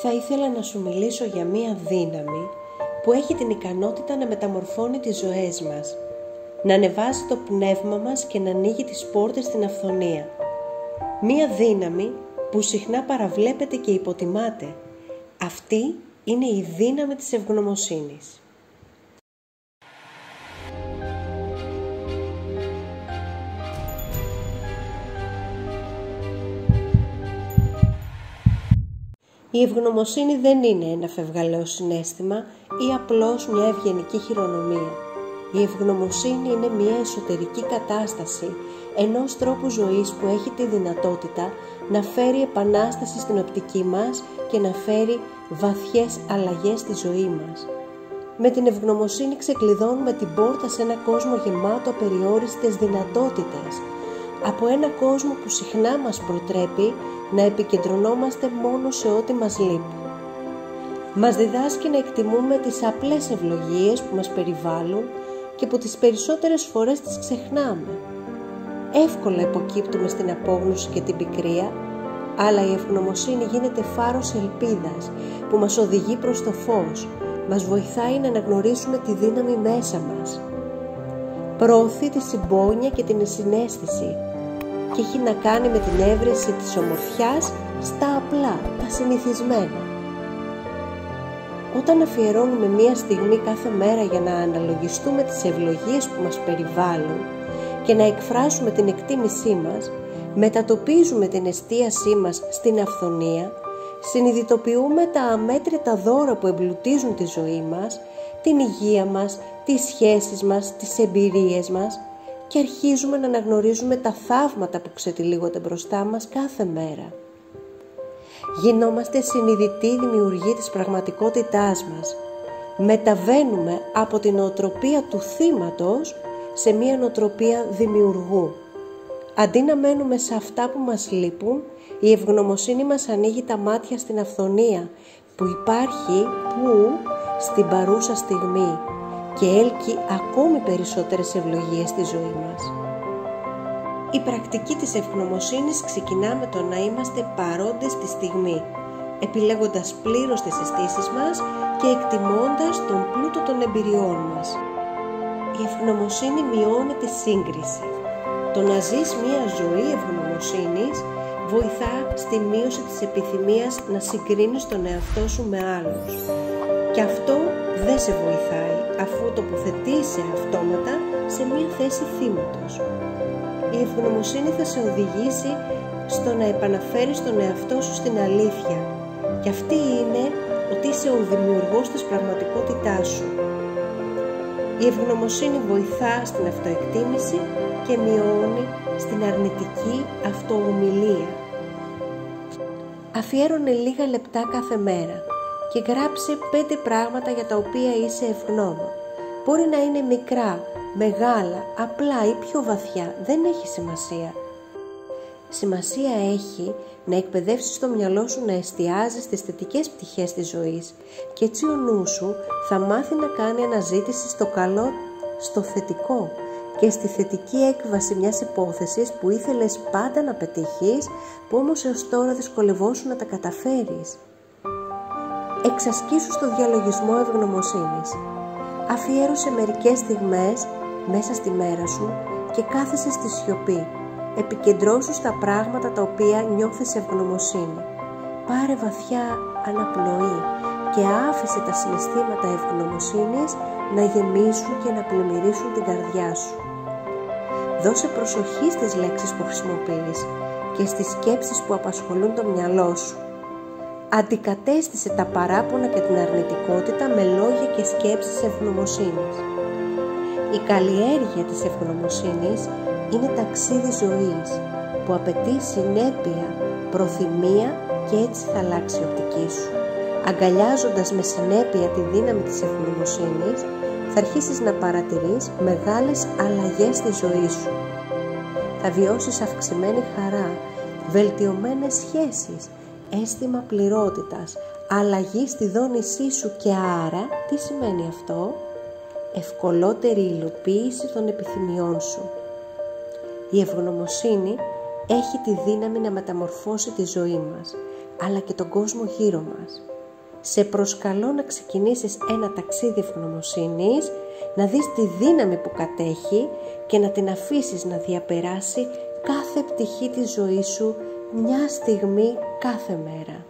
θα ήθελα να σου μιλήσω για μία δύναμη που έχει την ικανότητα να μεταμορφώνει τις ζωές μας, να ανεβάζει το πνεύμα μας και να ανοίγει τις πόρτες στην αυθονία. Μία δύναμη που συχνά παραβλέπεται και υποτιμάται. Αυτή είναι η δύναμη της ευγνωμοσύνης. Η ευγνωμοσύνη δεν είναι ένα φευγαλαίο συναίσθημα ή απλώς μια ευγενική χειρονομία. Η ευγνωμοσύνη είναι μια εσωτερική κατάσταση ενός τρόπου ζωής που έχει τη δυνατότητα να φέρει επανάσταση στην οπτική μας και να φέρει βαθιές αλλαγές στη ζωή μας. Με την ευγνωμοσύνη ξεκλειδώνουμε την πόρτα σε ένα κόσμο γεμάτο απεριόριστες δυνατότητες, από ένα κόσμο που συχνά μας προτρέπει να επικεντρωνόμαστε μόνο σε ό,τι μας λείπει. Μας διδάσκει να εκτιμούμε τις απλές ευλογίες που μας περιβάλλουν και που τις περισσότερες φορές τις ξεχνάμε. Εύκολα υποκύπτουμε στην απόγνωση και την πικρία, αλλά η ευγνωμοσύνη γίνεται φάρος ελπίδας που μας οδηγεί προς το φως, μας βοηθάει να αναγνωρίσουμε τη δύναμη μέσα μας. Προωθεί τη συμπόνια και την συναίσθηση και έχει να κάνει με την έβρεση της ομορφιάς στα απλά, τα συνηθισμένα. Όταν αφιερώνουμε μία στιγμή κάθε μέρα για να αναλογιστούμε τις ευλογίες που μας περιβάλλουν και να εκφράσουμε την εκτίμησή μας, μετατοπίζουμε την εστίασή μας στην αυθονία, συνειδητοποιούμε τα αμέτρητα δώρα που εμπλουτίζουν τη ζωή μας, την υγεία μας, τις σχέσεις μας, τις εμπειρίες μας και αρχίζουμε να αναγνωρίζουμε τα θαύματα που ξετυλίγονται μπροστά μας κάθε μέρα. Γινόμαστε συνειδητοί δημιουργοί της πραγματικότητάς μας. Μεταβαίνουμε από την νοοτροπία του θύματος σε μια νοοτροπία δημιουργού. Αντί να μένουμε σε αυτά που μας λείπουν, η ευγνωμοσύνη μας ανοίγει τα μάτια στην αυθονία που υπάρχει στην παρούσα στιγμή και έλκει ακόμη περισσότερες ευλογίες στη ζωή μας. Η πρακτική της ευγνωμοσύνης ξεκινά με το να είμαστε παρόντες στη στιγμή, επιλέγοντας πλήρως τις αισθήσεις μας και εκτιμώντας τον πλούτο των εμπειριών μας. Η ευγνωμοσύνη μειώνει τη σύγκριση. Το να ζεις μία ζωή ευγνωμοσύνης βοηθά στη μείωση της επιθυμίας να συγκρίνεις τον εαυτό σου με άλλους. Και αυτό δεν σε βοηθάει αφού τοποθετείσαι αυτόματα σε μία θέση θύματος. Η ευγνωμοσύνη θα σε οδηγήσει στο να επαναφέρεις τον εαυτό σου στην αλήθεια. Και αυτή είναι ότι είσαι ο δημιουργός της πραγματικότητάς σου. Η ευγνωμοσύνη βοηθά στην αυτοεκτίμηση και μειώνει στην αρνητική αυτοομιλία. Αφιέρωνε λίγα λεπτά κάθε μέρα και γράψε 5 πράγματα για τα οποία είσαι ευγνώμων. Μπορεί να είναι μικρά, μεγάλα, απλά ή πιο βαθιά, δεν έχει σημασία. Σημασία έχει να εκπαιδεύσεις το μυαλό σου να εστιάζει στις θετικές πτυχές της ζωής και έτσι ο νου σου θα μάθει να κάνει αναζήτηση στο καλό, στο θετικό και στη θετική έκβαση μιας υπόθεσης που ήθελες πάντα να πετύχεις, που όμως έως τώρα δυσκολευόσουν να τα καταφέρεις. Εξασκήσου στο διαλογισμό ευγνωμοσύνης. Αφιέρωσε μερικές στιγμές μέσα στη μέρα σου και κάθεσαι στη σιωπή. Επικεντρώσου στα πράγματα τα οποία νιώθεις ευγνωμοσύνη. Πάρε βαθιά αναπνοή και άφησε τα συναισθήματα ευγνωμοσύνης να γεμίσουν και να πλημμυρίσουν την καρδιά σου. Δώσε προσοχή στις λέξεις που χρησιμοποιείς και στις σκέψεις που απασχολούν το μυαλό σου. Αντικατέστησε τα παράπονα και την αρνητικότητα με λόγια και σκέψεις ευγνωμοσύνης. Η καλλιέργεια της ευγνωμοσύνης είναι ταξίδι ζωής που απαιτεί συνέπεια, προθυμία και έτσι θα αλλάξει η οπτική σου. Αγκαλιάζοντας με συνέπεια τη δύναμη της ευγνωμοσύνης, θα αρχίσεις να παρατηρείς μεγάλες αλλαγές στη ζωή σου. Θα βιώσεις αυξημένη χαρά, βελτιωμένες σχέσεις, αίσθημα πληρότητας, αλλαγή στη δόνησή σου και άρα, τι σημαίνει αυτό? Ευκολότερη υλοποίηση των επιθυμιών σου. Η ευγνωμοσύνη έχει τη δύναμη να μεταμορφώσει τη ζωή μας. αλλά και τον κόσμο γύρω μας. Σε προσκαλώ να ξεκινήσεις ένα ταξίδι ευγνωμοσύνης, να δεις τη δύναμη που κατέχει και να την αφήσεις να διαπεράσει κάθε πτυχή της ζωής σου μια στιγμή κάθε μέρα.